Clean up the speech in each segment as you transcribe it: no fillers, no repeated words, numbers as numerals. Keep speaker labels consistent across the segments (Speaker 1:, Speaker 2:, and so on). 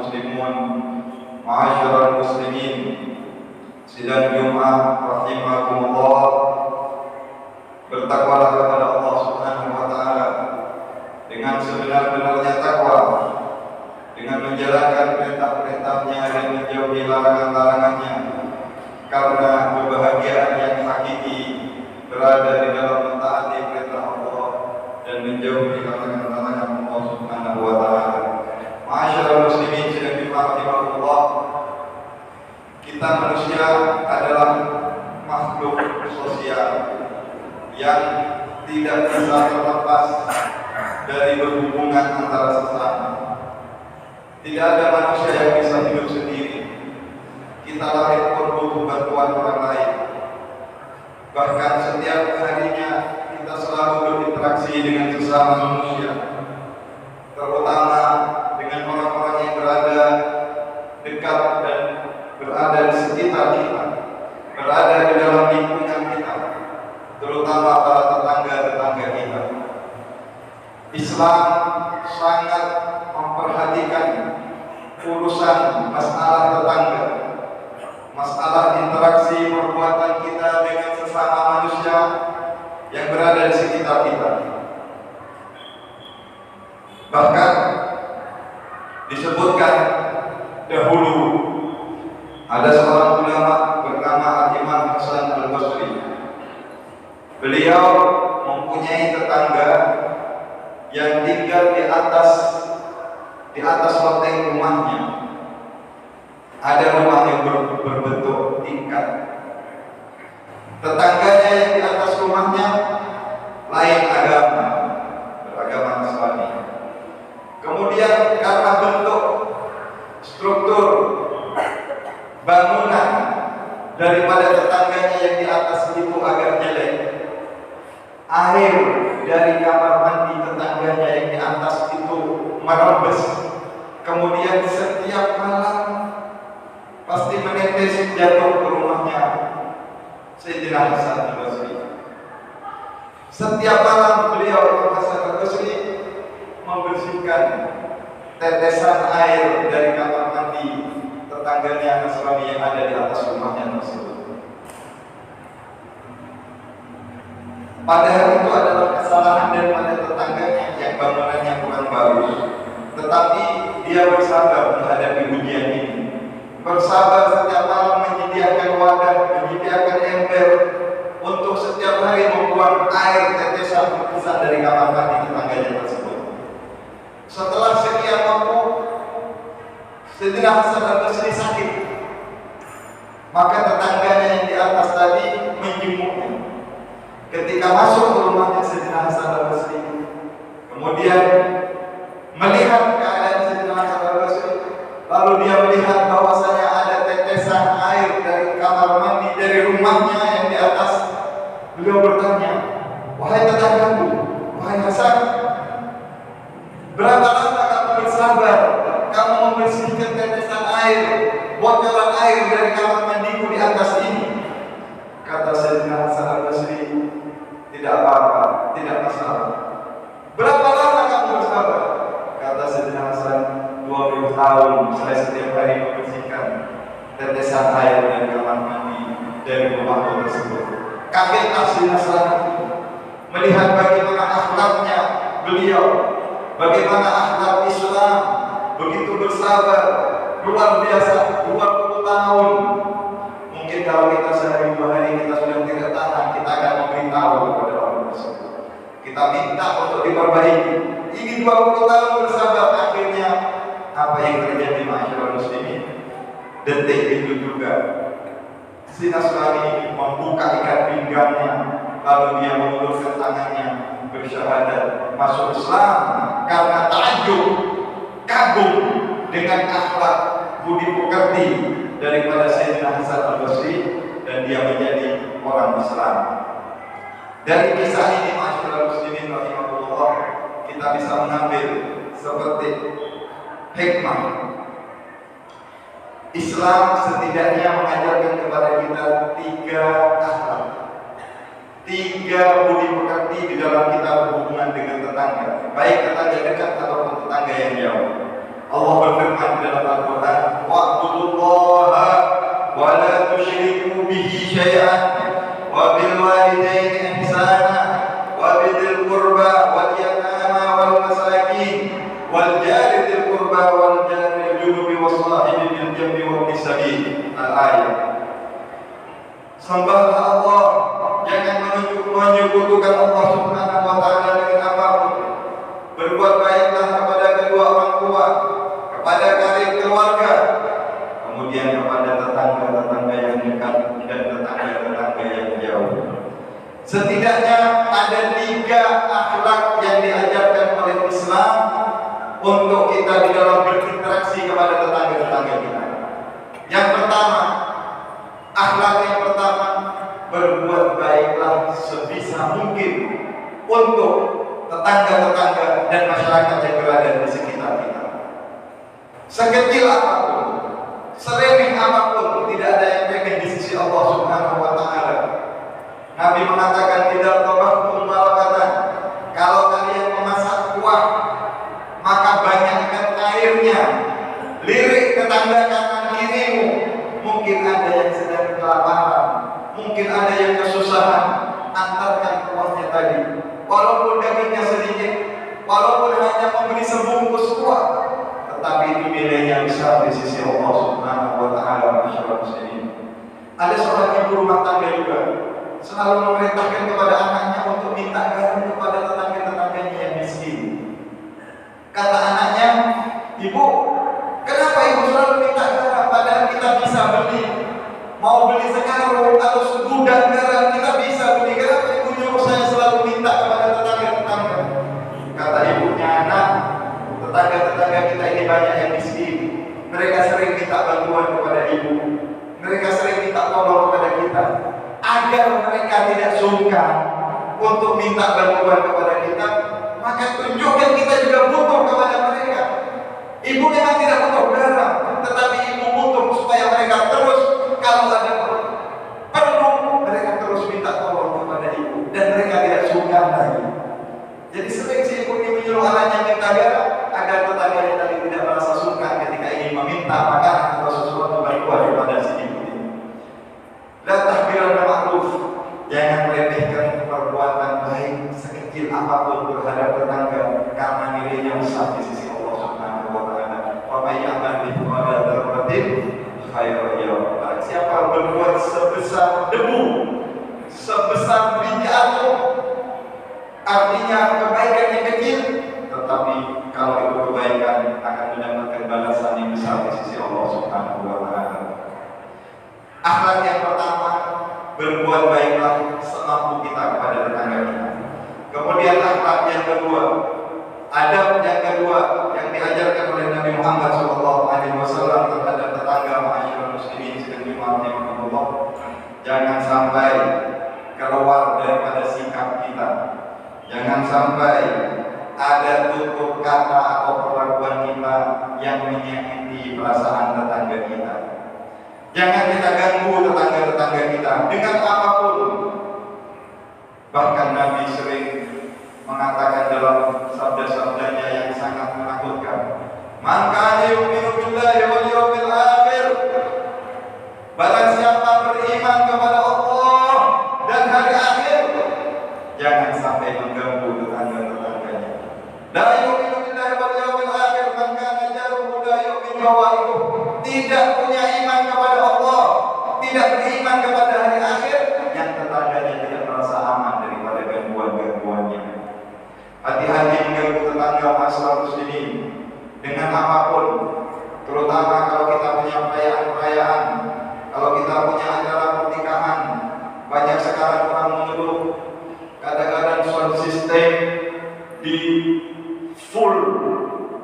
Speaker 1: muslimun, ma'asyiral muslimin. Sidang Jumat rahimakumullah. Bertakwalah kepada Allah Subhanahu wa taala dengan sebenar-benarnya takwa, dengan menjalankan perintah-perintahnya dan menjauhi larangan-larangannya, karena kebahagiaan yang hakiki berada di dalam mentaati perintah Allah dan menjauhi larangan-larangan Allah Subhanahu wa taala. Ma'asyiral muslimin sidang Jumat rahimakumullah. Kita manusia adalah makhluk sosial yang tidak bisa terlepas dari berhubungan antara sesama. Tidak ada manusia yang bisa hidup sendiri. Kita lahir pun butuh bantuan orang lain. Bahkan setiap harinya kita selalu berinteraksi dengan sesama manusia, terutama dengan orang-orang yang berada dekat dan berada di sekitar kita, berada di dalam lingkungan kita, terutama para tetangga-tetangga kita. Islam sangat memperhatikan urusan masalah tetangga, masalah interaksi perbuatan kita dengan sesama manusia yang berada di sekitar kita. Bahkan disebutkan dahulu ada seorang ulama bernama Imam Hasan Al-Basri. Beliau mempunyai tetangga yang tinggal di atas loteng rumahnya. Ada rumah yang berbentuk tingkat. Tetangganya yang di atas rumahnya lain agama, beragama Nasrani. Kemudian karena bentuk struktur bangunan daripada tetangganya yang di atas itu agak jelek, air dari kamar mandi tetangganya yang di atas itu merembes. Kemudian setiap malam pasti menetes jatuh ke rumahnya Sayyidina Hasan Al-Basri. Setiap malam beliau Hasan Al-Basri membersihkan tetesan air dari kamar mandi tetangganya Nasrani yang ada di atas rumahnya tersebut. Padahal itu adalah kesalahan daripada tetangganya yang bangunannya kurang bagus, tetapi dia bersabar menghadapi ujian ini. Bersabar setiap malam menyediakan wadah, menyediakan ember untuk setiap hari membuang air tetesan berpisah dari kamar mandi tetangganya tersebut. Setelah sekian waktu, Sayyidina Hasan Al-Basri sakit. Maka tetangganya yang di atas tadi menjenguknya. Ketika masuk ke rumahnya Sayyidina Hasan Al-Basri, kemudian melihat keadaan Sayyidina Hasan Al-Basri, lalu dia melihat bahwasanya ada tetesan air dari kamar mandi dari rumahnya yang di atas. Beliau bertanya, "Wahai tetanggaku, wahai Hasan, berapa lama kamu bersabar? Kamu membersihkan tetesan air, bocoran air dari kamar mandiku di atas ini." Kata Sayyidina Hasan Al-Basri, "Tidak apa-apa, tidak masalah." "Berapa lama kamu bersabar?" Kata Sayyidina Hasan, 20 tahun saya setiap hari membersihkan tetesan air dari kamar mandi dari rumahku tersebut. Kagetlah Sayyidina Hasan melihat bagaimana akhlaknya beliau, bagaimana akhlak Islam begitu bersabar, luar biasa, 20 tahun. Mungkin kalau kita sehari dua hari kita sudah tidak tahan, kita akan memberitahu kepada orang tersebut. Kita minta untuk diperbaiki. Ini 20 tahun bersabar, akhirnya apa yang terjadi masyarakat muslimin? Detik itu juga si Nasrani membuka ikat pinggangnya, lalu dia mengulurkan tangannya bersyahadat masuk Islam karena takjub, kagum dengan akhlak budi pekerti daripada Sayyidina Hasan Al-Basri, dan dia menjadi orang Islam. Dari kisah ini masyarakat muslimin rahimahullah, kita bisa mengambil seperti hikmah. Islam setidaknya mengajarkan kepada kita 3 akhlak, 3 budi pekerti di dalam kita berhubungan dengan tetangga, baik tetangga dekat ataupun tetangga yang jauh. Allah berfirman di dalam jambi wa fi sabil. Al-ayat. Sembahlah Allah, jangan menyekutukan Allah Subhanahu wa taala dengan apapun. Berbuat baiklah kepada kedua orang tua, kepada karib keluarga, kemudian kepada tetangga-tetangga yang dekat dan tetangga-tetangga yang jauh. Setidaknya ada 3 akhlak yang diajarkan oleh Islam untuk kita di dalam berinteraksi kepada tetangga-tetangga kita. Yang pertama, akhlak yang pertama, berbuat baiklah sebisa mungkin untuk tetangga-tetangga dan masyarakat yang berada di sekitar kita. Sekecil apapun, seremeh apapun, tidak ada yang pengen di sisi Allah Subhanahu wa taala. Nabi mengatakan, tidak tabahtum barakatan, kalau kalian memasak kuah, maka banyakkan airnya. Lirik tetangga kanan kirimu, mungkin ada yang sedang kelaparan, mungkin ada yang kesusahan, antarkan kuahnya tadi. Walaupun dagingnya sedikit, walaupun hanya memberi sebungkus kuah, tetapi itu nilainya besar di sisi Allah Subhanahu wa taala. Masyaallah muslimin. Ada seorang ibu rumah tangga juga selalu memerintahkan kepada anaknya untuk minta garam kepada tetangga-tetangganya yang miskin. Kata anaknya, "Ibu, kenapa ibu selalu minta garam padahal kita bisa beli? Mau beli sekarung atau segudang garam kita bisa beli. Kenapa ibu nyuruh saya selalu minta kepada tetangga-tetangga?" Kata ibunya, "Anak, tetangga-tetangga kita ini banyak yang miskin. Mereka sering minta bantuan kepada ibu. Mereka sering minta tolong kepada kita. Agar mereka tidak sungkan untuk minta bantuan kepada kita, maka tunjukkan kita juga butuh kepada mereka. Ibu memang tidak butuh garam, tetapi ibu butuh supaya mereka terus, kalau ada perlu, mereka terus minta tolong kepada ibu, dan mereka tidak sungkan lagi." Jadi sering si ibu ini menyuruh anaknya minta garam agar tetangganya tadi tidak merasa sungkan ketika ingin meminta makanan atau sesuatu bantuan kepada si ibu ini. La tahqiranna ma'ruf, jangan meremehkan perbuatan baik sekecil apapun terhadap tetangga, karena nilainya besar di sisi Allah Subhanahu wa taala. Wa may ya'mal mithqala dzarratin khairan yarah. Siapa berbuat sebesar debu, sebesar biji atom, artinya kebaikan yang kecil, tetapi kalau itu kebaikan akan mendapatkan balasan yang besar di sisi Allah Subhanahu wa taala. Akhlak yang pertama, berbuat baiklah semampu kita kepada tetangga kita. Kemudian akhlak yang kedua, adab yang kedua yang diajarkan oleh Nabi Muhammad SAW terhadap tetangga ma'asyiral muslimin sedang Allah, jangan sampai keluar daripada sikap kita. Jangan sampai ada tutur kata atau perlakuan kita yang menyakiti perasaan tetangga kita. Jangan kita ganggu tetangga-tetangga kita dengan apapun. Bahkan Nabi sering mengatakan dalam sabda-sabdanya yang sangat menakutkan, "Man kana yu'minu billahi wal yawmil akhir." Barang siapa beriman kepada Allah dan hari akhir, jangan sampai mengganggu tetangga-tetangganya. La yu'minu billahi wal yawmil akhir man kana jaruhu la yu'minu bawa'iduh. Tidak punya iman kepada Allah, tidak beriman kepada hari akhir, yang tetangganya tidak merasa aman daripada gangguan-gangguannya. Hati-hati mengganggu tetangga masalah muslimin dengan apapun, terutama kalau kita punya perayaan-perayaan, kalau kita punya acara pernikahan. Banyak sekarang orang mengeluh, kadang-kadang sound system di full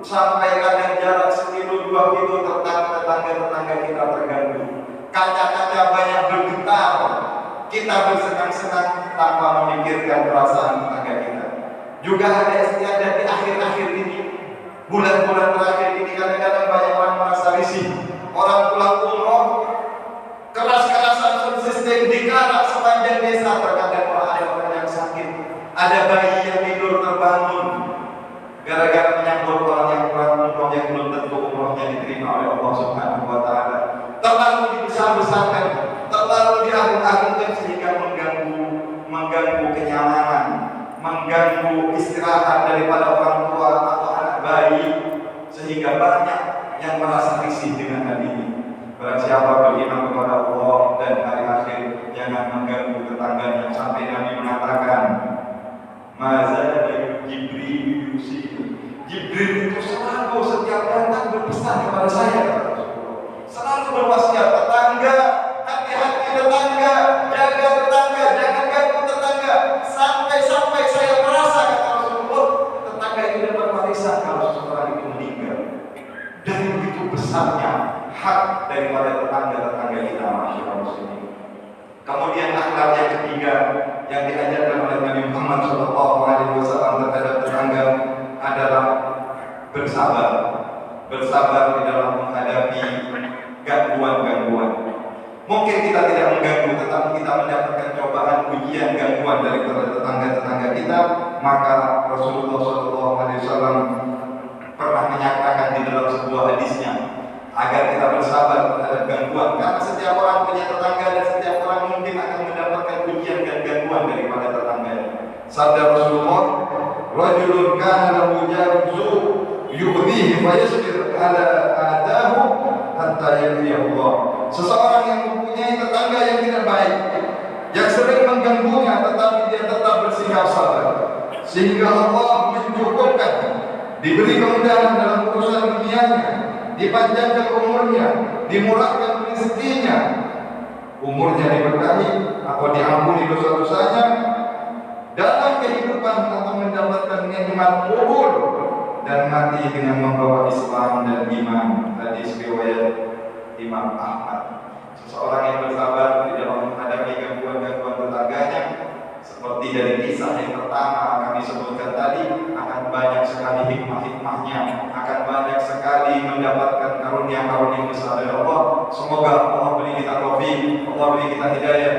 Speaker 1: sampai kadang jarak 1-2 kilo tetangga-tetangga kita terganggu. Kaca-kaca banyak bergetar, kita bersenang-senang tanpa memikirkan perasaan tetangga kita. Juga ada istiadat di akhir-akhir ini, bulan-bulan terakhir ini, kadang-kadang banyak orang merasa risih. Orang pulang umroh, keras-kerasan sound system dikarak sepanjang desa. Terkadang ada orang yang sakit, ada bayi yang tidur terbangun gara-gara menyambut orang yang pulang umroh yang belum tentu umrohnya diterima oleh Allah Subhanahu wa taala. Terlalu dibesar-besarkan, terlalu diagung-agungkan sehingga mengganggu kenyamanan, mengganggu istirahat daripada orang tua atau anak bayi, sehingga banyak yang merasa risih dengan hal ini. Barang siapa beriman kepada Allah dan hari akhir, jangan mengganggu tetangganya. Sampai Nabi mengatakan, Mazal Jibril yusi. Jibril itu selalu setiap datang berpesan kepada saya, kata Rasulullah. Selalu berwasiat, tetangga, hati-hati tetangga, jaga tetangga, jangan ganggu tetangga. Sampai-sampai saya merasa, kata Rasulullah, tetangga itu dapat warisan kalau seseorang itu meninggal. Dari begitu besarnya hak daripada tetangga-tetangga kita, masyarakat muslimin. Kemudian akhlak yang ketiga yang diajarkan oleh Nabi Muhammad SAW terhadap tetangga adalah bersabar. Bersabar di dalam menghadapi gangguan-gangguan. Mungkin kita tidak mengganggu, tetapi kita mendapatkan cobaan, ujian, gangguan dari tetangga-tetangga kita. Maka Rasulullah SAW pernah menyatakan di dalam sebuah hadisnya agar kita bersabar terhadap gangguan, karena setiap orang punya tetangga dan setiap orang mungkin akan mendapatkan ujian dan gangguan daripada tetangganya. Sabda Rasulullah, "Rajulun kana lahu jarun yu'dhihi fa yasbir ala adahu hatta yahdiyahu Allah." Seseorang yang mempunyai tetangga yang tidak baik, yang sering mengganggunya, tetapi dia tetap bersikap sabar, sehingga Allah mencukupkan, diberi kemudahan dalam urusan dunianya, dipanjangkan umurnya, dimurahkan rezekinya, umurnya diberkahi atau diampuni dosa-dosanya dalam kehidupan, atau mendapatkan nikmat kubur dan mati dengan membawa Islam dan iman. Hadis riwayat Imam Ahmad. Seseorang yang bersabar di dalam menghadapi gangguan-gangguan tetangganya, seperti dari kisah yang pertama kami sebutkan tadi, akan banyak sekali hikmah-hikmahnya, akan banyak sekali mendapatkan karunia-karunia besar dari Allah. Semoga Allah beri kita taufik, Allah beri kita hidayah,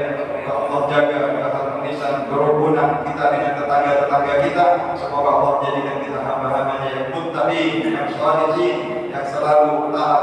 Speaker 1: Allah jaga keharmonisan kerukunan kita dengan tetangga-tetangga kita. Semoga Allah jadikan kita hamba-hambanya yang muttaqin, yang sholihin, yang selalu taat